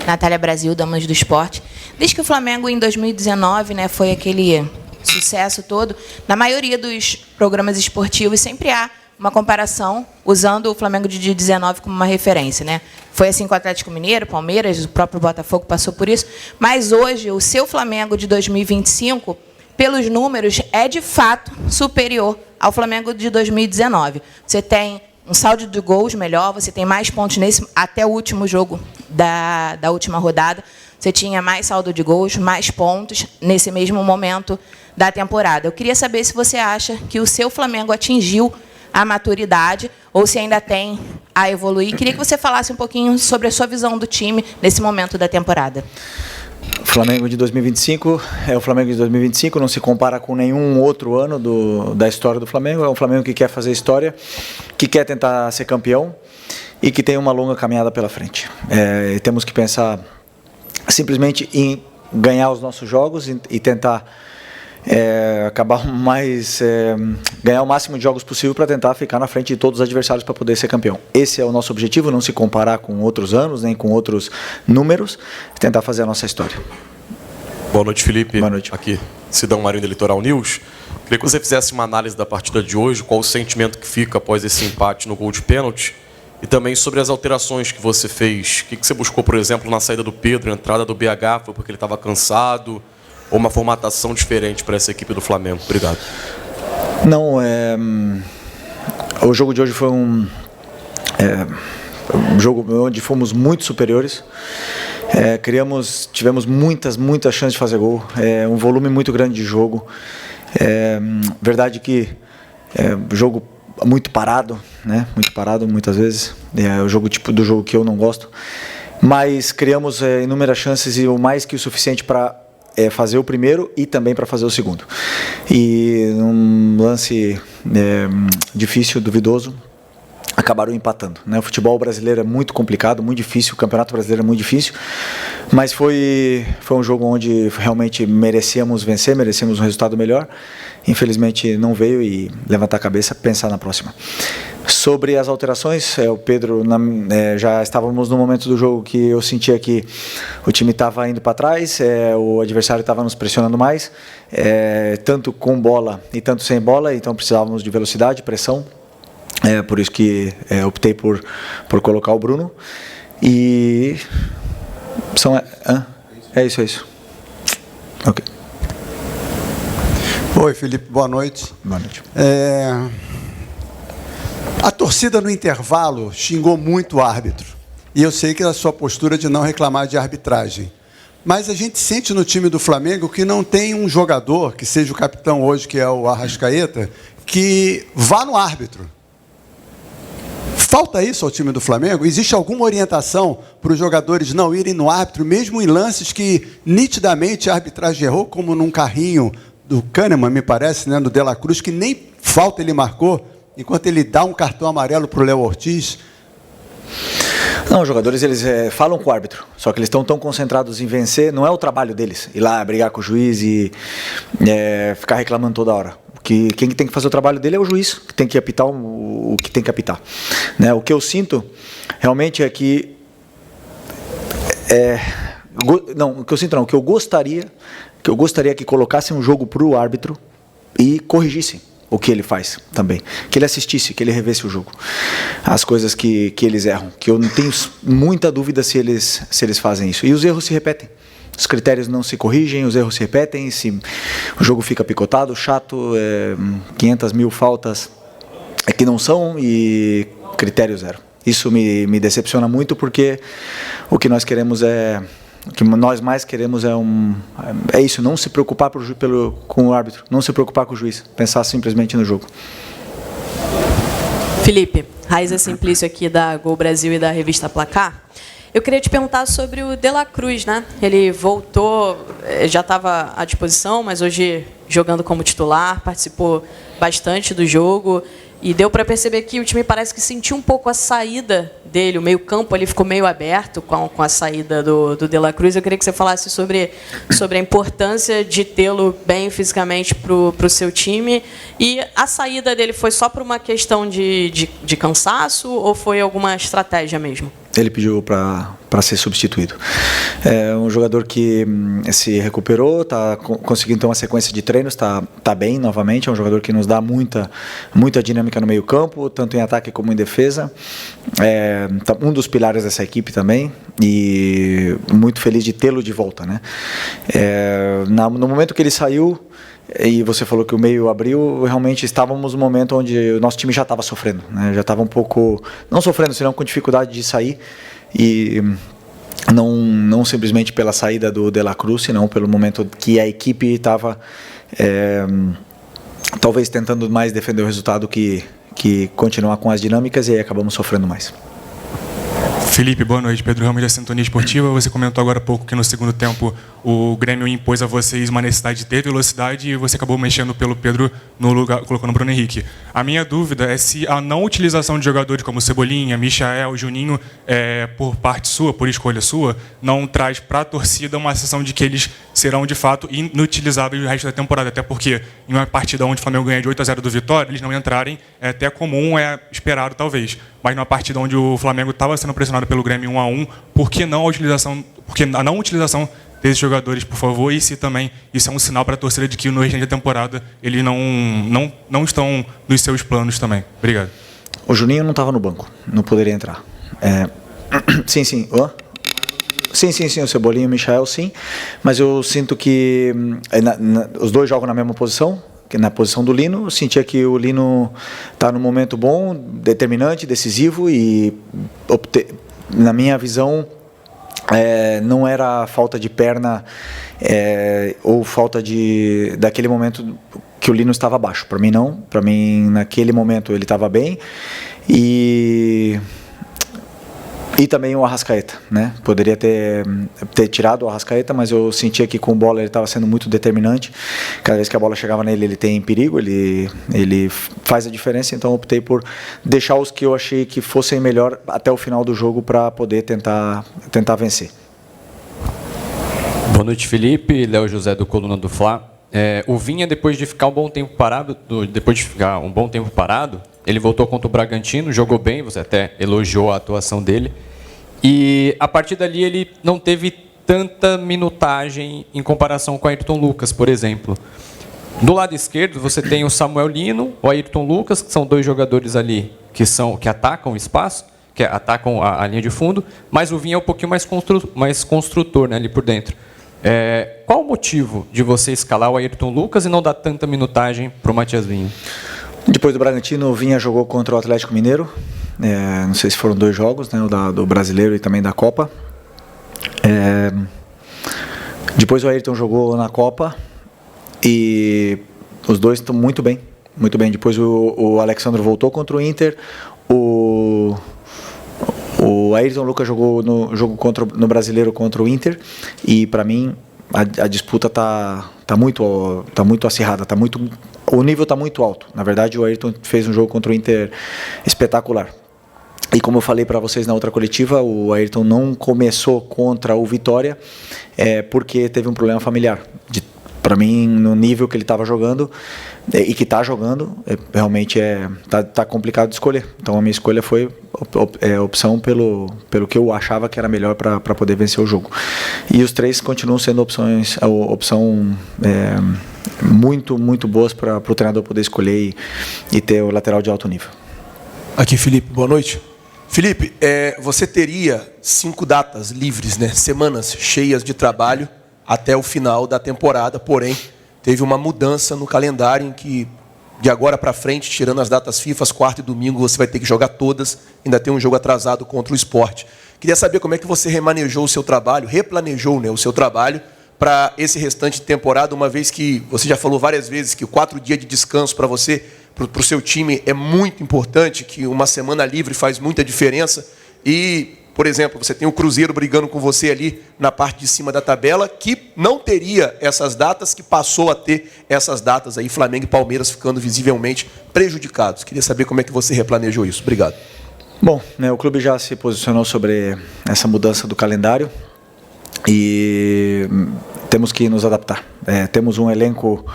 Natália Brasil, Damas do Esporte. Desde que o Flamengo, em 2019, né, foi aquele sucesso todo, na maioria dos programas esportivos sempre há uma comparação usando o Flamengo de 2019 como uma referência, né? Foi assim com o Atlético Mineiro, Palmeiras, o próprio Botafogo passou por isso, mas hoje o seu Flamengo de 2025, pelos números, é de fato superior ao Flamengo de 2019. Você tem um saldo de gols melhor, você tem mais pontos até o último jogo da última rodada, você tinha mais saldo de gols, mais pontos nesse mesmo momento da temporada. Eu queria saber se você acha que o seu Flamengo atingiu a maturidade ou se ainda tem a evoluir. Queria que você falasse um pouquinho sobre a sua visão do time nesse momento da temporada. O Flamengo de 2025 é o Flamengo de 2025, não se compara com nenhum outro ano da história do Flamengo. É um Flamengo que quer fazer história, que quer tentar ser campeão e que tem uma longa caminhada pela frente. Temos que pensar simplesmente em ganhar os nossos jogos e tentar ganhar o máximo de jogos possível para tentar ficar na frente de todos os adversários para poder ser campeão. Esse é o nosso objetivo, não se comparar com outros anos, nem com outros números, tentar fazer a nossa história. Boa noite, Felipe. Boa noite. Aqui, Sidão Marinho da Litoral News. Queria que você fizesse uma análise da partida de hoje, qual o sentimento que fica após esse empate no gol de pênalti, e também sobre as alterações que você fez. O que você buscou, por exemplo, na saída do Pedro, a entrada do BH, foi porque ele estava cansado, ou uma formatação diferente para essa equipe do Flamengo? Obrigado. Não, o jogo de hoje foi um jogo onde fomos muito superiores. Tivemos muitas chances de fazer gol, um volume muito grande de jogo. Verdade que jogo muito parado, né? Muito parado muitas vezes. É o jogo tipo do jogo que eu não gosto. Mas criamos inúmeras chances e o mais que o suficiente para fazer o primeiro e também para fazer o segundo. E um lance difícil, duvidoso, acabaram empatando, né? O futebol brasileiro é muito complicado, muito difícil, o campeonato brasileiro é muito difícil, mas foi um jogo onde realmente merecíamos vencer, merecíamos um resultado melhor. Infelizmente não veio, e levantar a cabeça, pensar na próxima. Sobre as alterações, o Pedro, já estávamos no momento do jogo que eu sentia que o time estava indo para trás, o adversário estava nos pressionando mais, tanto com bola e tanto sem bola, então precisávamos de velocidade, pressão. Por isso que optei por colocar o Bruno. E é isso. Ok. Oi, Felipe, boa noite. Boa noite. A torcida no intervalo xingou muito o árbitro. E eu sei que é a sua postura de não reclamar de arbitragem. Mas a gente sente no time do Flamengo que não tem um jogador, que seja o capitão hoje, que é o Arrascaeta, que vá no árbitro. Falta isso ao time do Flamengo? Existe alguma orientação para os jogadores não irem no árbitro, mesmo em lances que nitidamente a arbitragem errou, como num carrinho do Kahneman, me parece, né, no De La Cruz, que nem falta ele marcou, enquanto ele dá um cartão amarelo para o Léo Ortiz? Não, os jogadores eles falam com o árbitro, só que eles estão tão concentrados em vencer, não é o trabalho deles, ir lá brigar com o juiz e ficar reclamando toda hora. Quem tem que fazer o trabalho dele é o juiz, que tem que apitar o que tem que apitar. Né? O que eu sinto realmente é que... o que eu gostaria que colocassem um jogo para o árbitro e corrigissem o que ele faz também. Que ele assistisse, que ele revesse o jogo. As coisas que eles erram. Que eu não tenho muita dúvida se eles fazem isso. E os erros se repetem. Os critérios não se corrigem, os erros se repetem, o jogo fica picotado, chato, 500 mil faltas que não são e critério zero. Isso me decepciona muito, porque o que nós queremos o que nós mais queremos é isso, não se preocupar com o árbitro, não se preocupar com o juiz, pensar simplesmente no jogo. Felipe, Raiza Simplício aqui da Gol Brasil e da revista Placar. Eu queria te perguntar sobre o De La Cruz, né? Ele voltou, já estava à disposição, mas hoje jogando como titular, participou bastante do jogo e deu para perceber que o time parece que sentiu um pouco a saída dele, o meio-campo ali ficou meio aberto com a saída do De La Cruz. Eu queria que você falasse sobre a importância de tê-lo bem fisicamente para o seu time. E a saída dele foi só por uma questão de cansaço ou foi alguma estratégia mesmo? ele pediu para ser substituído. É um jogador que se recuperou, está conseguindo ter uma sequência de treinos, está bem novamente. É um jogador que nos dá muita dinâmica no meio campo, tanto em ataque como em defesa. Um dos pilares dessa equipe também, e muito feliz de tê-lo de volta, né? No momento que ele saiu, e você falou que o meio abriu, realmente estávamos no momento onde o nosso time já estava sofrendo, né? Já estava um pouco, não sofrendo, senão com dificuldade de sair, e não simplesmente pela saída do De La Cruz, senão pelo momento que a equipe estava talvez tentando mais defender o resultado que continuar com as dinâmicas, e aí acabamos sofrendo mais. Felipe, boa noite. Pedro Ramos, da Sintonia Esportiva. Você comentou agora há pouco que no segundo tempo o Grêmio impôs a vocês uma necessidade de ter velocidade e você acabou mexendo pelo Pedro no lugar, colocando o Bruno Henrique. A minha dúvida é se a não utilização de jogadores como Cebolinha, Michael, Juninho, por parte sua, por escolha sua, não traz para a torcida uma sensação de que eles serão de fato inutilizáveis o resto da temporada, até porque em uma partida onde o Flamengo ganha de 8-0 do Vitória, eles não entrarem é até comum, é esperado talvez, mas numa partida onde o Flamengo estava sendo pressionado pelo Grêmio 1-1, por que não a utilização, porque a não utilização desses jogadores, por favor, e se também isso é um sinal para a torcida de que no restante da temporada eles não estão nos seus planos também. Obrigado. O Juninho não estava no banco, não poderia entrar. Sim. Sim, o Cebolinha e o Michael, sim, mas eu sinto que os dois jogam na mesma posição, que na posição do Lino. Eu sentia que o Lino está num momento bom, determinante, decisivo, e na minha visão não era falta de perna ou falta daquele momento que o Lino estava abaixo. Para mim não, para mim naquele momento ele estava bem, e também o Arrascaeta, né? Poderia ter tirado o Arrascaeta, mas eu sentia que com bola ele estava sendo muito determinante. Cada vez que a bola chegava nele, ele tem perigo, ele faz a diferença. Então eu optei por deixar os que eu achei que fossem melhor até o final do jogo para poder tentar vencer. Boa noite, Felipe. Léo José do Coluna do Fla. O Vinha, depois de ficar um bom tempo parado, ele voltou contra o Bragantino, jogou bem, você até elogiou a atuação dele. E a partir dali ele não teve tanta minutagem em comparação com o Ayrton Lucas, por exemplo. Do lado esquerdo você tem o Samuel Lino, o Ayrton Lucas, que são dois jogadores ali que atacam o espaço, que atacam a linha de fundo, mas o Vinha é um pouquinho mais construtor, né, ali por dentro. Qual o motivo de você escalar o Ayrton Lucas e não dar tanta minutagem para o Matias Vinha? Depois do Bragantino, o Vinha jogou contra o Atlético Mineiro. Não sei se foram 2 jogos, né, o do Brasileiro e também da Copa. Depois o Ayrton jogou na Copa e os dois estão muito bem, muito bem. Depois o Alexandre voltou contra o Inter. O Ayrton Lucas jogou no jogo no Brasileiro contra o Inter, e para mim a disputa tá muito acirrada, o nível está muito alto. Na verdade, o Ayrton fez um jogo contra o Inter espetacular. E como eu falei para vocês na outra coletiva, o Ayrton não começou contra o Vitória porque teve um problema familiar. Para mim, no nível que ele estava jogando e que está jogando, realmente tá complicado de escolher. Então a minha escolha foi opção pelo que eu achava que era melhor para poder vencer o jogo. E os 3 continuam sendo opção muito boas para o treinador poder escolher e ter o lateral de alto nível. Aqui, Felipe, boa noite. Felipe, você teria 5 datas livres, né? Semanas cheias de trabalho até o final da temporada, porém, teve uma mudança no calendário em que, de agora para frente, tirando as datas FIFA, quarta e domingo, você vai ter que jogar todas, ainda tem um jogo atrasado contra o Sport. Queria saber como é que você replanejou o seu trabalho, né, o seu trabalho para esse restante de temporada, uma vez que você já falou várias vezes que 4 dias de descanso para você, para o seu time, é muito importante, que uma semana livre faz muita diferença. E, por exemplo, você tem o Cruzeiro brigando com você ali na parte de cima da tabela, que não teria essas datas, que passou a ter essas datas aí, Flamengo e Palmeiras ficando visivelmente prejudicados. Queria saber como é que você replanejou isso. Obrigado. Bom, o clube já se posicionou sobre essa mudança do calendário e temos que nos adaptar. Temos um elenco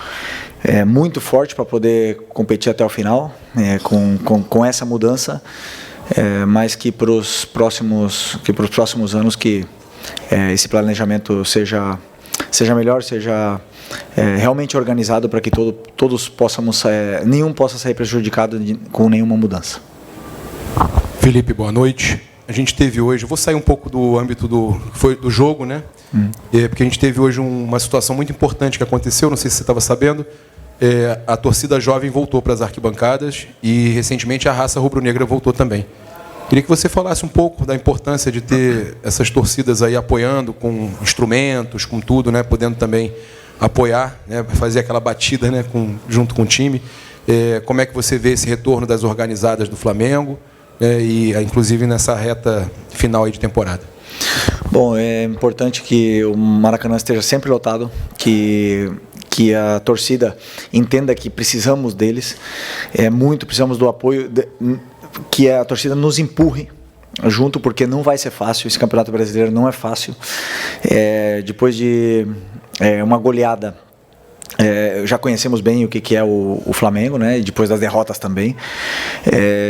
muito forte para poder competir até o final, com essa mudança. mas que para os próximos anos que esse planejamento seja melhor, seja realmente organizado para que todos possamos nenhum possa sair prejudicado com nenhuma mudança. Felipe, boa noite. A gente teve hoje, eu vou sair um pouco do âmbito do jogo, né? Porque a gente teve hoje uma situação muito importante que aconteceu, não sei se você estava sabendo. A torcida jovem voltou para as arquibancadas e recentemente a raça rubro-negra voltou também. Queria que você falasse um pouco da importância de ter essas torcidas aí apoiando com instrumentos, com tudo, né? Podendo também apoiar, né? Fazer aquela batida, né? Junto com o time. Como é que você vê esse retorno das organizadas do Flamengo? E inclusive nessa reta final aí de temporada. Bom, é importante que o Maracanã esteja sempre lotado, que a torcida entenda que precisamos deles, precisamos do apoio, que a torcida nos empurre junto, porque não vai ser fácil, esse Campeonato Brasileiro não é fácil. Depois de uma goleada, já conhecemos bem o que é o Flamengo, né? E depois das derrotas também.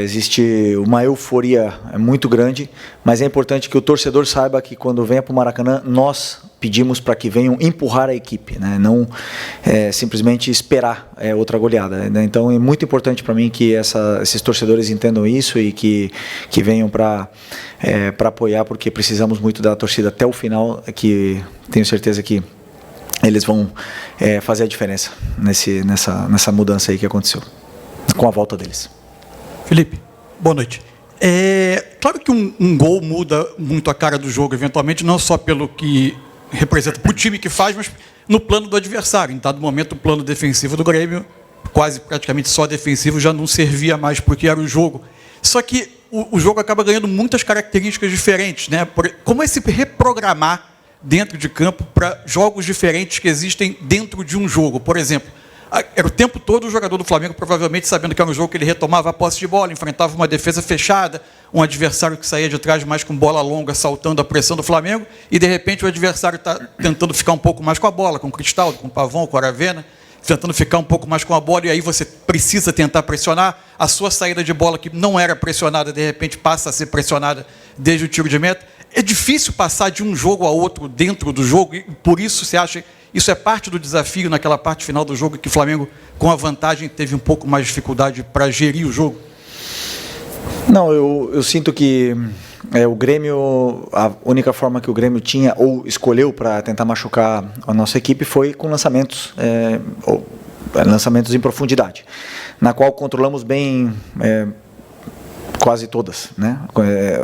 Existe uma euforia muito grande, mas é importante que o torcedor saiba que quando venha para o Maracanã, nós pedimos para que venham empurrar a equipe, né? Não simplesmente esperar outra goleada, né? Então é muito importante para mim que esses torcedores entendam isso e que venham para apoiar, porque precisamos muito da torcida até o final, que tenho certeza que eles vão fazer a diferença nessa mudança aí que aconteceu, com a volta deles. Felipe, boa noite. Claro que um gol muda muito a cara do jogo, eventualmente, não só pelo que representa para o time que faz, mas no plano do adversário. Em dado momento, o plano defensivo do Grêmio, quase praticamente só defensivo, já não servia mais porque era o jogo. Só que o jogo acaba ganhando muitas características diferentes, né? Como é se reprogramar dentro de campo para jogos diferentes que existem dentro de um jogo? Por exemplo, era o tempo todo o jogador do Flamengo provavelmente sabendo que era um jogo que ele retomava a posse de bola, enfrentava uma defesa fechada, um adversário que saía de trás mais com bola longa, saltando a pressão do Flamengo, e de repente o adversário está tentando ficar um pouco mais com a bola, com o Cristaldo, com o Pavão, com o Aravena, tentando ficar um pouco mais com a bola, e aí você precisa tentar pressionar. A sua saída de bola, que não era pressionada, de repente passa a ser pressionada desde o tiro de meta. É difícil passar de um jogo a outro dentro do jogo, e por isso você acha isso é parte do desafio naquela parte final do jogo, que o Flamengo, com a vantagem, teve um pouco mais de dificuldade para gerir o jogo? Não, eu sinto que o Grêmio, a única forma que o Grêmio tinha ou escolheu para tentar machucar a nossa equipe foi com lançamentos em profundidade, na qual controlamos bem quase todas, né?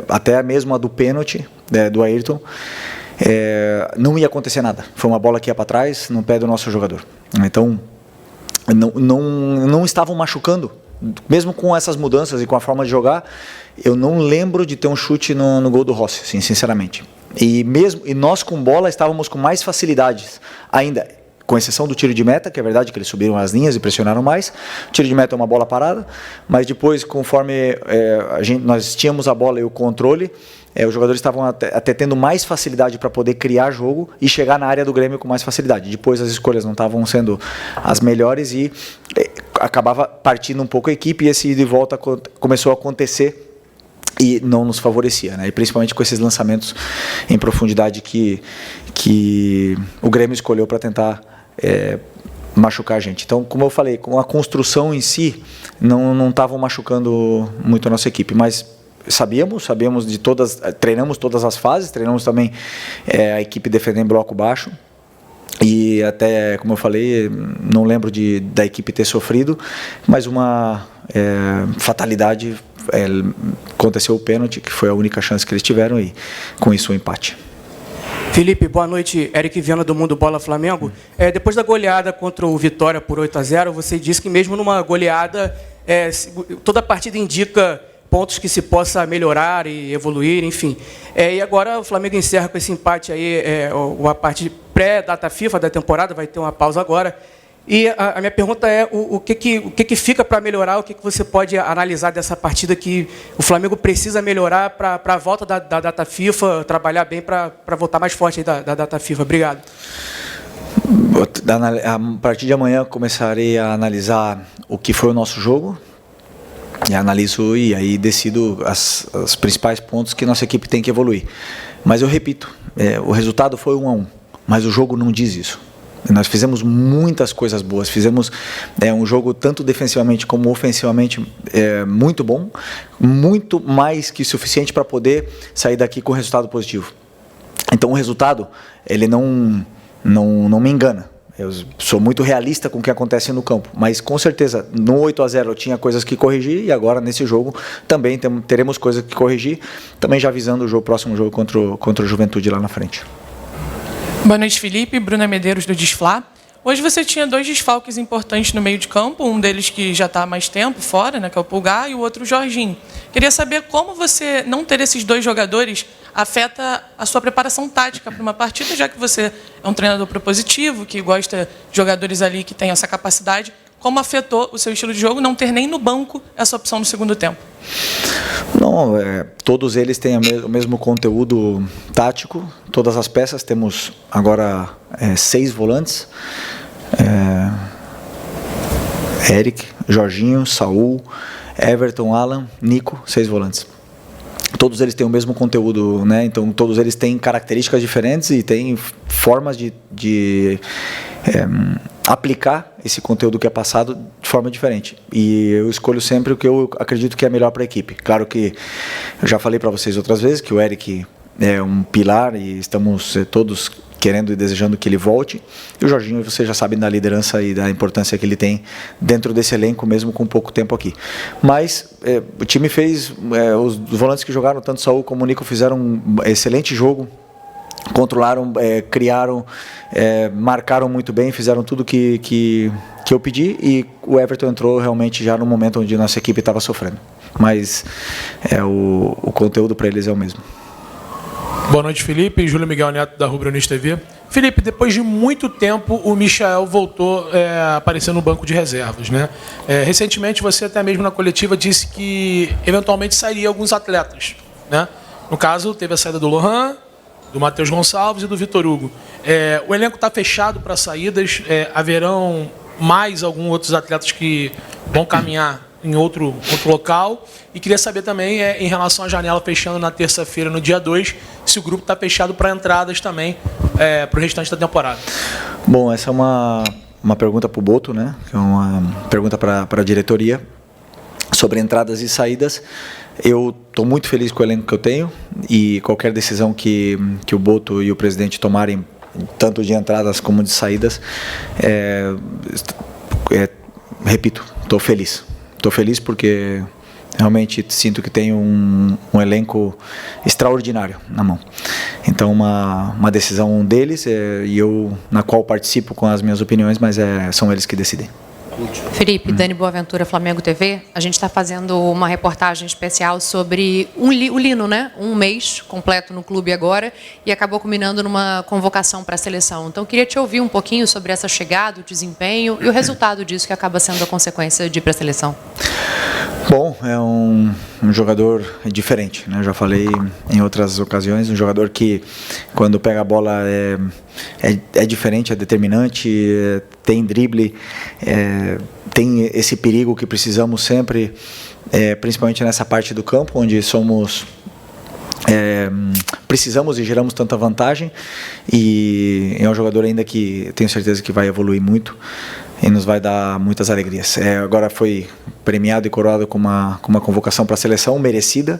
Até mesmo a do pênalti do Ayrton, não ia acontecer nada. Foi uma bola que ia para trás, no pé do nosso jogador. Então, não estavam machucando. Mesmo com essas mudanças e com a forma de jogar, eu não lembro de ter um chute no gol do Rossi, assim, sinceramente. E nós com bola estávamos com mais facilidades ainda, com exceção do tiro de meta, que é verdade que eles subiram as linhas e pressionaram mais. O tiro de meta é uma bola parada, mas depois, conforme nós tínhamos a bola e o controle, os jogadores estavam até tendo mais facilidade para poder criar jogo e chegar na área do Grêmio com mais facilidade. Depois as escolhas não estavam sendo as melhores e acabava partindo um pouco a equipe, e esse ida e volta começou a acontecer e não nos favorecia, né? E principalmente com esses lançamentos em profundidade que o Grêmio escolheu para tentar machucar a gente. Então, como eu falei, com a construção em si, não estavam machucando muito a nossa equipe, mas sabíamos de todas, treinamos todas as fases, treinamos também a equipe defender em bloco baixo, e até, como eu falei, não lembro da equipe ter sofrido, mas uma fatalidade, aconteceu o pênalti, que foi a única chance que eles tiveram, e com isso o empate. Felipe, boa noite. Eric Viana, do Mundo Bola Flamengo. Depois da goleada contra o Vitória por 8-0, você disse que mesmo numa goleada, toda a partida indica pontos que se possa melhorar e evoluir, enfim. E agora o Flamengo encerra com esse empate aí, a parte pré-data FIFA da temporada, vai ter uma pausa agora. E a minha pergunta é o que fica para melhorar, o que você pode analisar dessa partida que o Flamengo precisa melhorar para a volta da data FIFA, trabalhar bem para voltar mais forte aí da data FIFA. Obrigado. A partir de amanhã começarei a analisar o que foi o nosso jogo, analiso e aí decido os principais pontos que nossa equipe tem que evoluir. Mas eu repito, o resultado foi 1-1, mas o jogo não diz isso. Nós fizemos muitas coisas boas, fizemos um jogo tanto defensivamente como ofensivamente muito bom, muito mais que suficiente para poder sair daqui com resultado positivo. Então o resultado, ele não me engana. Eu sou muito realista com o que acontece no campo, mas com certeza no 8-0 eu tinha coisas que corrigir e agora nesse jogo também teremos coisas que corrigir, também já visando o próximo jogo contra o Juventude lá na frente. Boa noite, Felipe. Bruna Medeiros, do Desflá. Hoje você tinha 2 desfalques importantes no meio de campo, um deles que já está há mais tempo fora, né, que é o Pulgar, e o outro o Jorginho. Queria saber como você não ter esses 2 jogadores afeta a sua preparação tática para uma partida, já que você é um treinador propositivo, que gosta de jogadores ali que têm essa capacidade. Como afetou o seu estilo de jogo não ter nem no banco essa opção no segundo tempo? Não, todos eles têm o mesmo conteúdo tático, todas as peças. Temos agora 6 volantes, Eric, Jorginho, Saul, Everton, Alan, Nico, 6 volantes. Todos eles têm o mesmo conteúdo, né? Então todos eles têm características diferentes e têm formas de aplicar esse conteúdo que é passado de forma diferente. E eu escolho sempre o que eu acredito que é melhor para a equipe. Claro que eu já falei para vocês outras vezes que o Eric é um pilar e estamos todos querendo e desejando que ele volte. E o Jorginho, você já sabe da liderança e da importância que ele tem dentro desse elenco, mesmo com pouco tempo aqui. Mas o time fez, os volantes que jogaram, tanto Saul como o Nico, fizeram um excelente jogo. Controlaram, criaram, marcaram muito bem, fizeram tudo que eu pedi, e o Everton entrou realmente já no momento onde nossa equipe estava sofrendo. Mas o conteúdo para eles é o mesmo. Boa noite, Felipe. Júlio Miguel Neto, da Rubro News TV. Felipe, depois de muito tempo, o Michael voltou a aparecer no banco de reservas, né? Recentemente, você até mesmo na coletiva disse que eventualmente sairia alguns atletas, né? No caso, teve a saída do Lohan, do Matheus Gonçalves e do Vitor Hugo. O elenco está fechado para saídas, haverão mais alguns outros atletas que vão caminhar em outro local. E queria saber também, em relação à janela fechando na terça-feira, no dia 2, se o grupo está fechado para entradas também para o restante da temporada. Bom, essa é uma pergunta para o Boto, né? É uma pergunta para a diretoria sobre entradas e saídas. Eu estou muito feliz com o elenco que eu tenho e qualquer decisão que o Boto e o presidente tomarem, tanto de entradas como de saídas, repito, estou feliz. Estou feliz porque realmente sinto que tenho um elenco extraordinário na mão. Então, uma decisão deles, e eu na qual participo com as minhas opiniões, mas são eles que decidem. Felipe, Dani Boaventura, Flamengo TV. A gente está fazendo uma reportagem especial sobre o Lino, né? Um mês completo no clube agora e acabou culminando numa convocação para a seleção. Então, queria te ouvir um pouquinho sobre essa chegada, o desempenho e o resultado disso que acaba sendo a consequência de ir para a seleção. Bom, é um jogador diferente, né? Eu já falei em outras ocasiões, um jogador que quando pega a bola é diferente, é determinante, tem drible, tem esse perigo que precisamos sempre, principalmente nessa parte do campo, onde precisamos e geramos tanta vantagem, e é um jogador ainda que tenho certeza que vai evoluir muito e nos vai dar muitas alegrias. Agora foi premiado e coroado com uma convocação para a seleção merecida.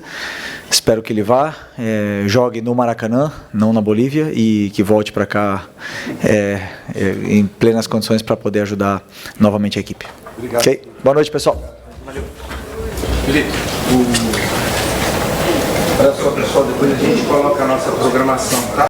Espero que ele vá, jogue no Maracanã, não na Bolívia, e que volte para cá em plenas condições para poder ajudar novamente a equipe. Obrigado. Okay? Boa noite, pessoal. Valeu. Felipe, olha só, pessoal, depois a gente coloca a nossa programação, tá?